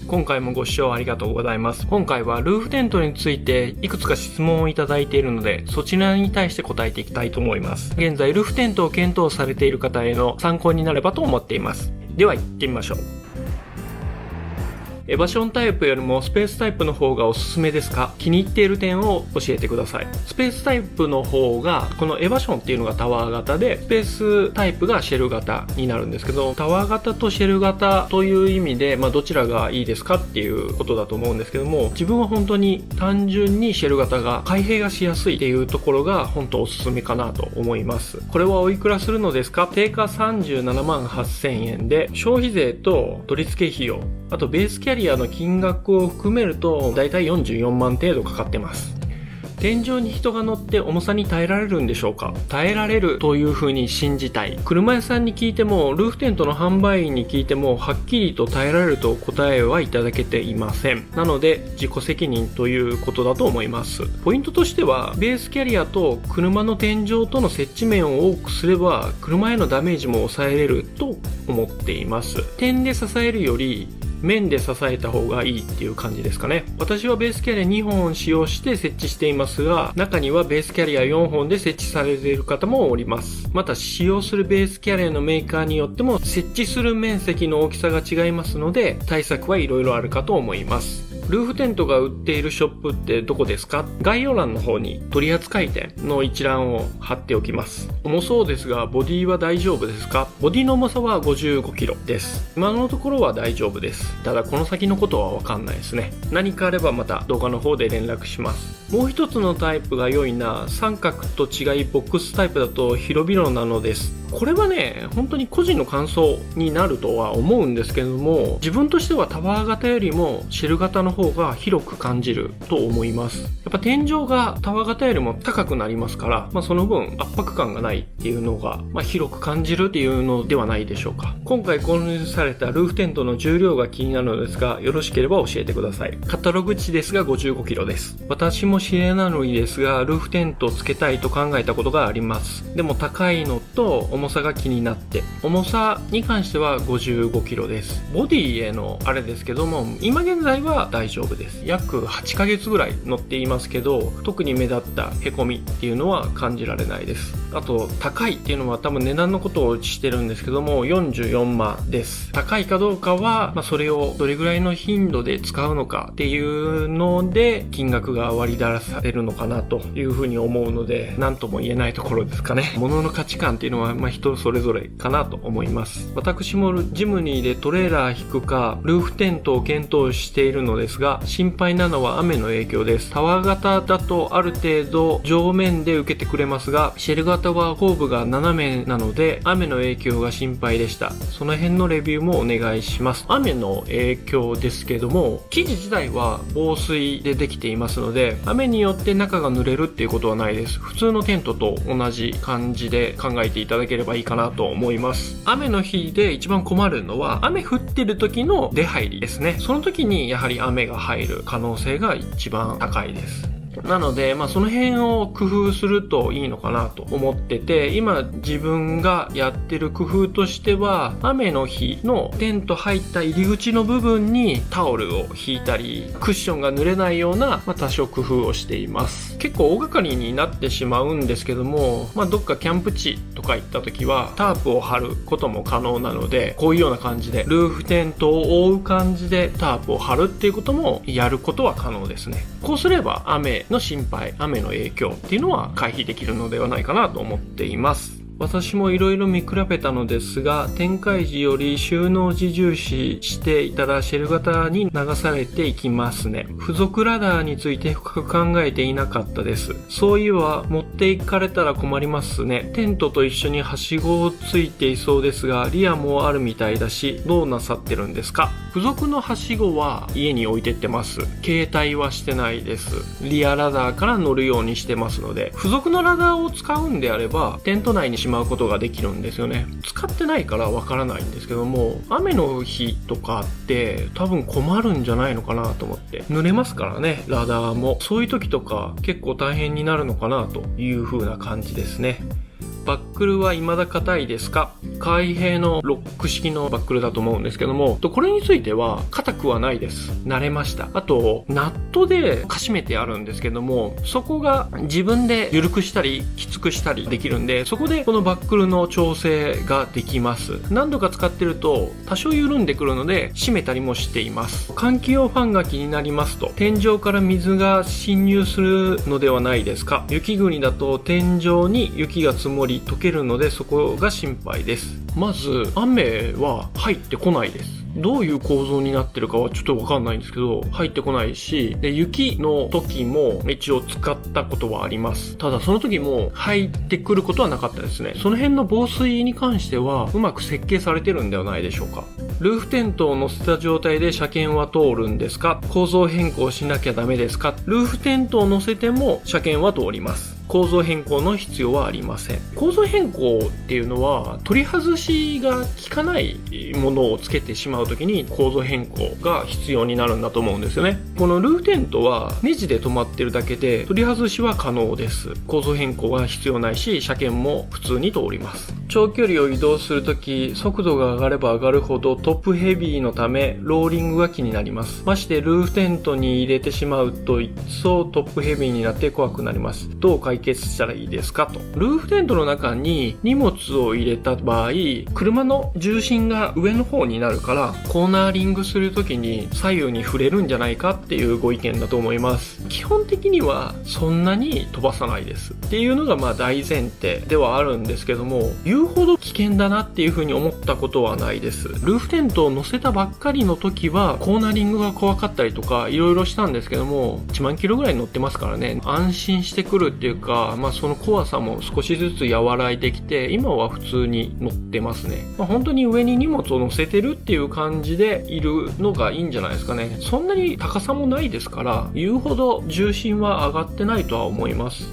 今回もご視聴ありがとうございます。今回はルーフテントについていくつか質問をいただいているので、そちらに対して答えていきたいと思います。現在ルーフテントを検討されている方への参考になればと思っています。では行ってみましょう。エバションタイプよりもスペースタイプの方がおすすめですか？気に入っている点を教えてください。スペースタイプの方が、このエバションっていうのがタワー型で、スペースタイプがシェル型になるんですけど、タワー型とシェル型という意味で、どちらがいいですかっていうことだと思うんですけども、自分は本当に単純にシェル型が開閉がしやすいっていうところが本当おすすめかなと思います。これはおいくらするのですか？定価37万8000円で、消費税と取り付け費用、あとベースキャリアの金額を含めるとだいたい44万程度かかってます。天井に人が乗って重さに耐えられるんでしょうか？耐えられるというふうに信じたい。車屋さんに聞いても、ルーフテントの販売員に聞いても、はっきりと耐えられると答えはいただけていません。なので自己責任ということだと思います。ポイントとしては、ベースキャリアと車の天井との接地面を多くすれば車へのダメージも抑えれると思っています。点で支えるより面で支えた方がいいっていう感じですかね。私はベースキャリア2本使用して設置していますが、中にはベースキャリア4本で設置されている方もおります。また使用するベースキャリアのメーカーによっても設置する面積の大きさが違いますので、対策はいろいろあるかと思います。ルーフテントが売っているショップってどこですか？概要欄の方に取扱店の一覧を貼っておきます。重そうですがボディは大丈夫ですか？ボディの重さは 55kg です。今のところは大丈夫です。ただこの先のことはわかんないですね。何かあればまた動画の方で連絡します。もう一つのタイプが良いな、三角と違いボックスタイプだと広々なのです。これはね、本当に個人の感想になるとは思うんですけれども、自分としてはタワー型よりもシェル型の方が広く感じると思います。やっぱ天井がタワー型よりも高くなりますから、その分圧迫感がないっていうのが、広く感じるっていうのではないでしょうか。今回購入されたルーフテントの重量が気になるのですが、よろしければ教えてください。カタログ値ですが 55kg です。私も知恵なのにですが、ルーフテントをつけたいと考えたことがあります。でも高いのと重さが気になって、重さに関しては 55kg です。ボディへのあれですけども、今現在は大丈夫です。約8ヶ月ぐらい乗っていますけど、特に目立ったへこみっていうのは感じられないです。あと高いっていうのは多分値段のことをしてるんですけども、44万です。高いかどうかは、それをどれぐらいの頻度で使うのかっていうので金額が割り出されるのかなというふうに思うので、何とも言えないところですかね。物の価値観っていうのは人それぞれかなと思います。私もジムニーでトレーラー引くかルーフテントを検討しているのですが、心配なのは雨の影響です。タワー型だとある程度上面で受けてくれますが、シェル型は後部が斜めなので雨の影響が心配でした。その辺のレビューもお願いします。雨の影響ですけども、生地自体は防水でできていますので、雨によって中が濡れるっていうことはないです。普通のテントと同じ感じで考えていただければいいかなと思います。雨の日で一番困るのは雨降ってる時の出入りですね。その時にやはり雨が入る可能性が一番高いです。なので、その辺を工夫するといいのかなと思ってて、今自分がやってる工夫としては、雨の日のテント入った入り口の部分にタオルを引いたり、クッションが濡れないような、多少工夫をしています。結構大掛かりになってしまうんですけども、どっかキャンプ地とか行った時はタープを張ることも可能なので、こういうような感じでルーフテントを覆う感じでタープを張るっていうこともやることは可能ですね。こうすれば雨の心配、雨の影響っていうのは回避できるのではないかなと思っています。私もいろいろ見比べたのですが、展開時より収納時重視していたらシェル型に流されていきますね。付属ラダーについて深く考えていなかったです。そういえば持っていかれたら困りますね。テントと一緒にはしごをついていそうですが、リアもあるみたいだし、どうなさってるんですか？付属のはしごは家に置いてってます。携帯はしてないです。リアラダーから乗るようにしてますので、付属のラダーを使うんであればテント内にしまうことができるんですよね。使ってないからわからないんですけども、雨の日とかって多分困るんじゃないのかなと思って。濡れますからね、ラダーも。そういう時とか結構大変になるのかなという風な感じですね。バックルは未だ硬いですか？開閉のロック式のバックルだと思うんですけども、これについては硬くはないです。慣れました。あと、ナットでかしめてあるんですけども、そこが自分で緩くしたりきつくしたりできるんで、そこでこのバックルの調整ができます。何度か使ってると多少緩んでくるので締めたりもしています。換気用ファンが気になりますと、天井から水が侵入するのではないですか？雪国だと天井に雪が積もり溶けるので、そこが心配です。まず雨は入ってこないです。どういう構造になってるかはちょっとわかんないんですけど、入ってこないし、で、雪の時も一応使ったことはあります。ただその時も入ってくることはなかったですね。その辺の防水に関してはうまく設計されてるんではないでしょうか。ルーフテントを乗せた状態で車検は通るんですか？構造変更しなきゃダメですか？ルーフテントを乗せても車検は通ります。構造変更の必要はありません。構造変更っていうのは取り外しが効かないものをつけてしまうときに構造変更が必要になるんだと思うんですよね。このルーフテントはネジで止まってるだけで取り外しは可能です。構造変更は必要ないし、車検も普通に通ります。長距離を移動するとき、速度が上がれば上がるほどトップヘビーのためローリングが気になります。ましてルーフテントに入れてしまうと一層トップヘビーになって怖くなります。どう解決したらいいですかと。ルーフテントの中に荷物を入れた場合、車の重心が上の方になるからコーナーリングするときに左右に触れるんじゃないかっていうご意見だと思います。基本的にはそんなに飛ばさないですっていうのが大前提ではあるんですけども、言うほど危険だなっていう風に思ったことはないです。ルーフテントを乗せたばっかりの時はコーナーリングが怖かったりとかいろいろしたんですけども、1万キロぐらい乗ってますからね、安心してくるっていうか、その怖さも少しずつ和らいできて、今は普通に乗ってますね。本当に上に荷物を乗せてるっていう感じでいるのがいいんじゃないですかね。そんなに高さもないですから、言うほど重心は上がってないとは思います。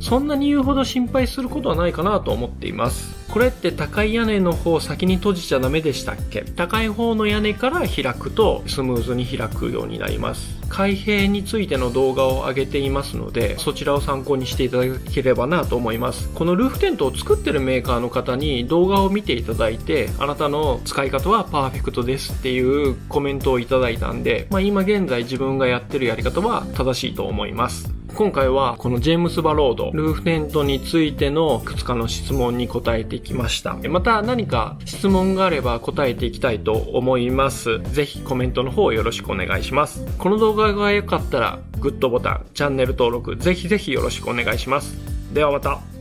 そんなに言うほど心配することはないかなと思っています。これって高い屋根の方先に閉じちゃダメでしたっけ？高い方の屋根から開くとスムーズに開くようになります。開閉についての動画を上げていますので、そちらを参考にしていただければなと思います。このルーフテントを作ってるメーカーの方に動画を見ていただいて、あなたの使い方はパーフェクトですっていうコメントをいただいたんで、今現在自分がやってるやり方は正しいと思います。今回はこのジェームス・バロードルーフテントについてのいくつかの質問に答えてきました。また何か質問があれば答えていきたいと思います。ぜひコメントの方よろしくお願いします。この動画が良かったらグッドボタン、チャンネル登録ぜひぜひよろしくお願いします。ではまた。